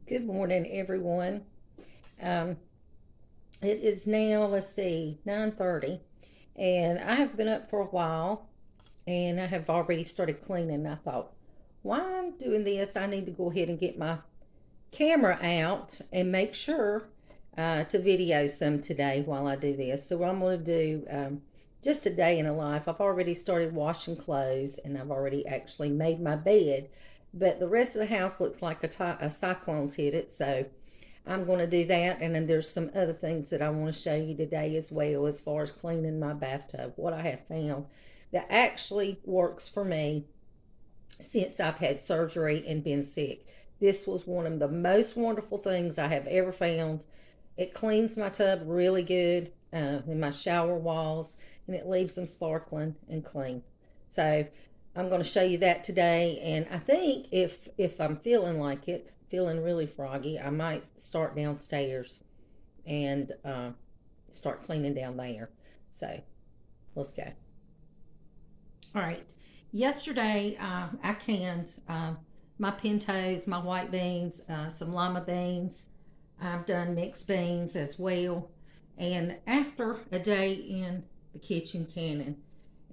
Good morning, everyone. Um, it is now, let's see, 9:30, and I have been up for a while, and I have already started cleaning. I thought, while I'm doing this, I need to go ahead and get my camera out and make sure to video some today while I do this. So I'm going to do just a day in a life. I've already started washing clothes, and I've already actually made my bed, but the rest of the house looks like a cyclone's hit it. So I'm going to do that, and then there's some other things that I want to show you today as well, as far as cleaning my bathtub, what I have found that actually works for me since I've had surgery and been sick. This was one of the most wonderful things I have ever found. It cleans my tub really good, in my shower walls, and it leaves them sparkling and clean. So I'm going to show you that today, and I think if I'm feeling like it, feeling really froggy, I might start downstairs and start cleaning down there. So let's go. All right. Yesterday, I canned my pintos, my white beans, some lima beans. I've done mixed beans as well. And after a day in the kitchen canning,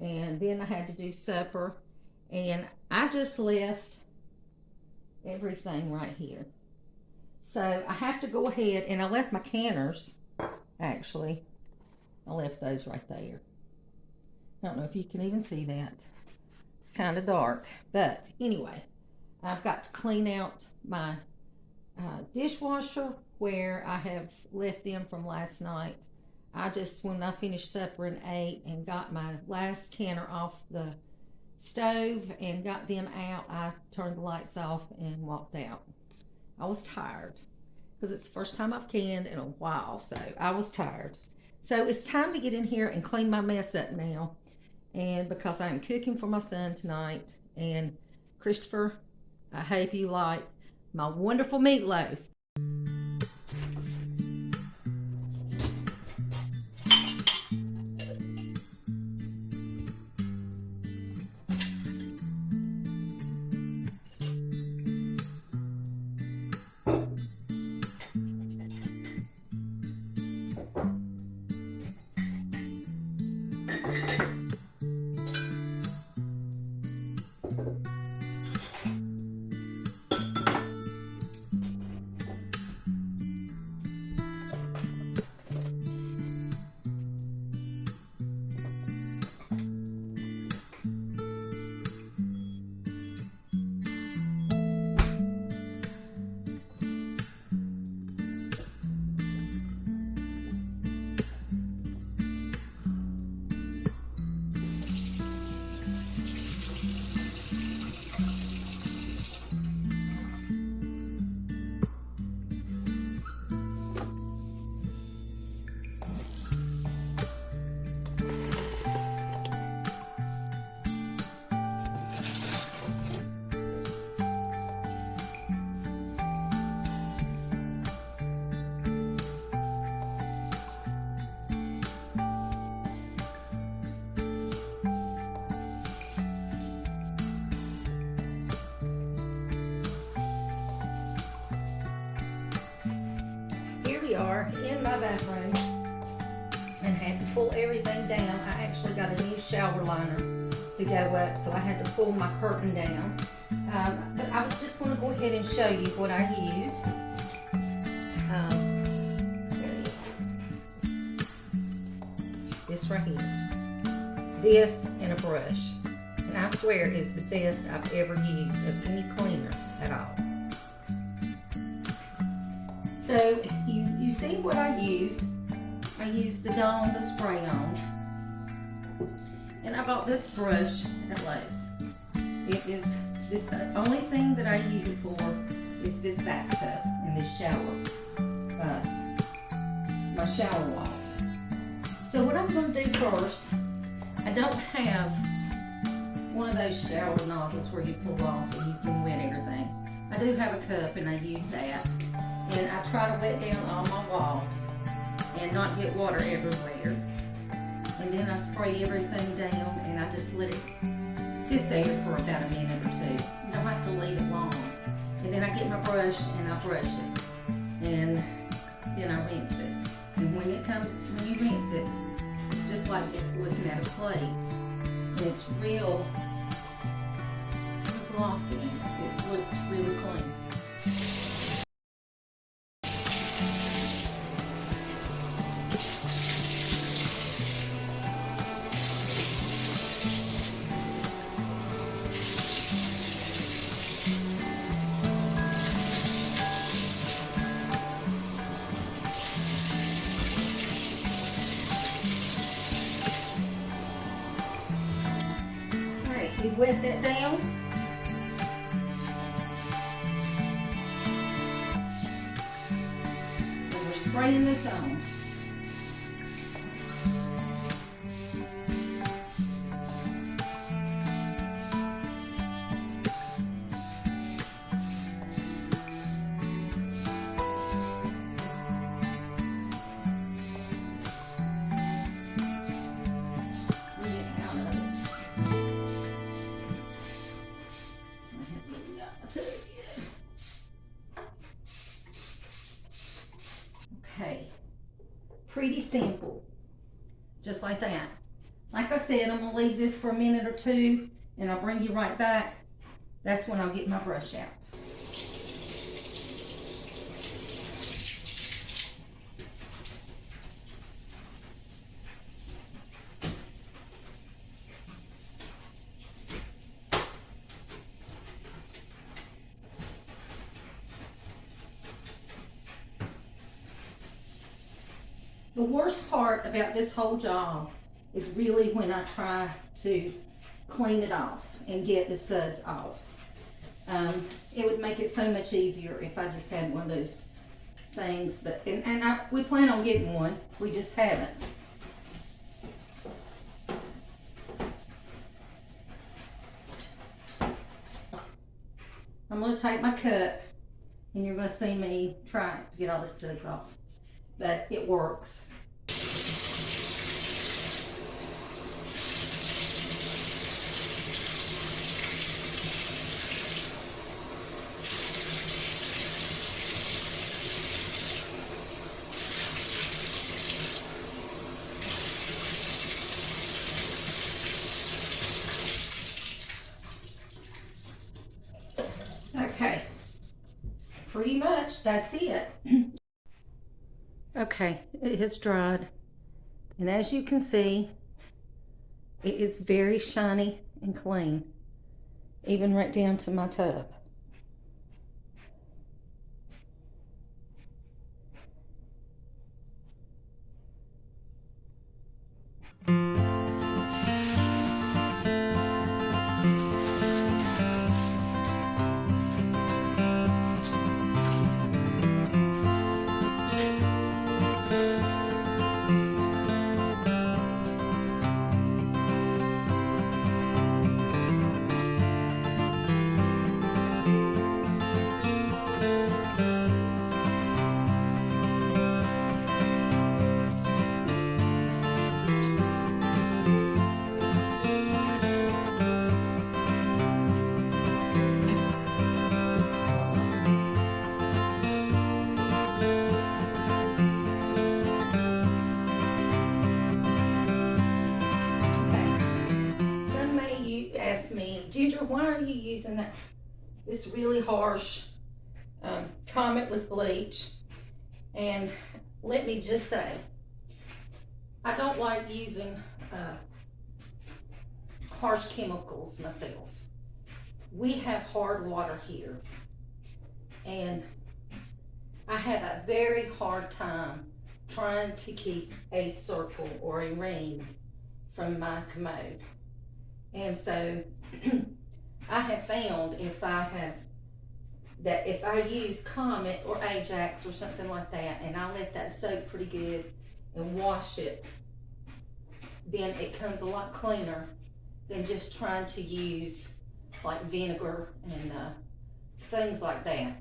and then I had to do supper, and I just left everything right here. So I have to go ahead, and I left my canners, actually. I left those right there. I don't know if you can even see that. It's kind of dark, but anyway, I've got to clean out my dishwasher where I have left them from last night. I just, when I finished supper and ate and got my last canner off the stove and got them out, I turned the lights off and walked out. I was tired because it's the first time I've canned in a while, so I was tired. So it's time to get in here and clean my mess up now. And because I'm cooking for my son tonight, and Christopher, I hope you like my wonderful meatloaf. Here we are in my bathroom, and had to pull everything down. I actually got a new shower liner to go up, so I had to pull my curtain down. But I was just going to go ahead and show you what I use. There it is. This right here. This and a brush. And I swear it's the best I've ever used of any cleaner at all. So you see what I use. I use the Dawn, the spray on. And I bought this brush at Lowe's. It is this, the only thing that I use it for is this bathtub and this shower, my shower walls. So what I'm going to do first, I don't have one of those shower nozzles where you pull off and you can wet everything. I do have a cup and I use that. And I try to wet down all my walls and not get water everywhere. And then I spray everything down and I just let it sit there for about a minute or two. You don't have to leave it long. And then then I get my brush and I brush it. And then I rinse it. And when you rinse it, it's just like looking at a plate. And it's real glossy. It looks really clean. We wet that down. And we're spraying this on. Okay, pretty simple, just like that. Like I said, I'm gonna leave this for a minute or two and I'll bring you right back. That's when I'll get my brush out. The worst part about this whole job is really when I try to clean it off and get the suds off. It would make it so much easier if I just had one of those things, but we plan on getting one, we just haven't. I'm going to take my cup and you're going to see me try to get all the suds off. But it works. Okay, pretty much that's it. Okay, it has dried, and as you can see, it is very shiny and clean, even right down to my tub. Ginger, why are you using this really harsh Commode with bleach? And let me just say, I don't like using harsh chemicals myself. We have hard water here, and I have a very hard time trying to keep a circle or a ring from my commode. And so I have found if I use Commode or Ajax or something like that, and I let that soak pretty good and wash it, then it comes a lot cleaner than just trying to use like vinegar and things like that.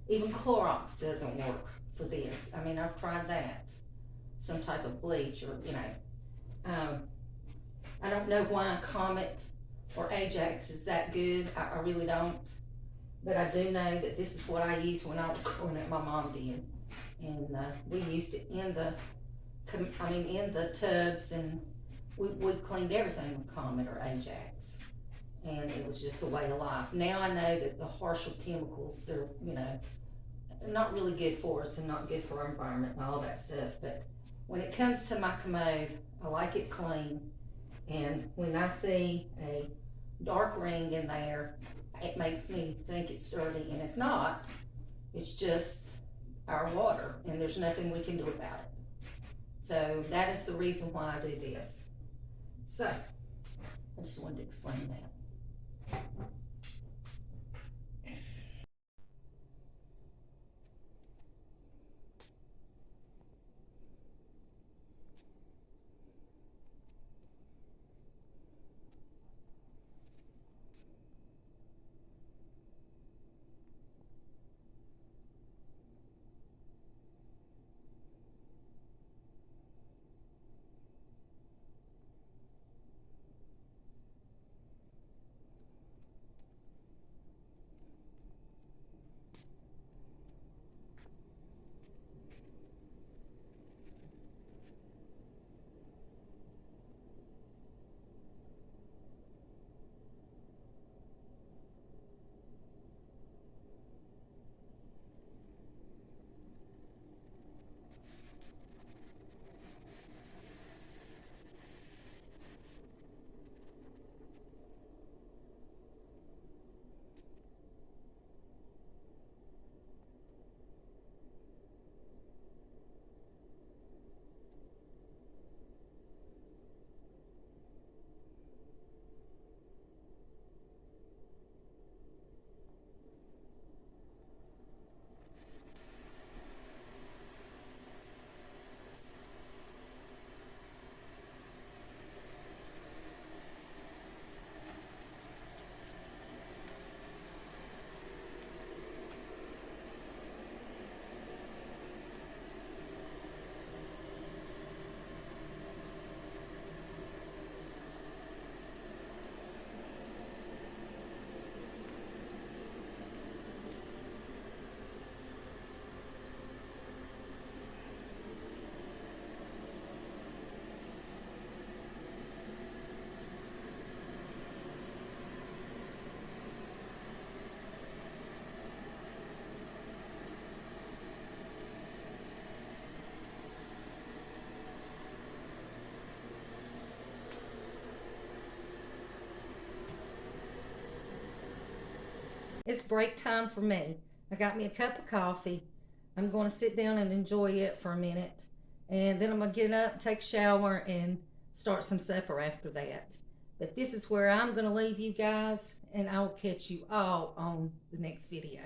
Even Clorox doesn't work for this. I mean, I've tried that, some type of bleach or, you know. I don't know why Commode or Ajax is that good. I really don't. But I do know that this is what I used when I was growing up. My mom did. And we used it in the, in the tubs, and we cleaned everything with Commode or Ajax. And it was just the way of life. Now I know that the harsher chemicals, they're, not really good for us and not good for our environment and all that stuff. But when it comes to my Commode, I like it clean. And when I see a dark ring in there, it makes me think it's dirty, and it's not. It's just our water, and there's nothing we can do about it. So that is the reason why I do this. So I just wanted to explain that. It's break time for me. I got me a cup of coffee. I'm going to sit down and enjoy it for a minute. And then I'm going to get up, take a shower, and start some supper after that. But this is where I'm going to leave you guys, and I'll catch you all on the next video.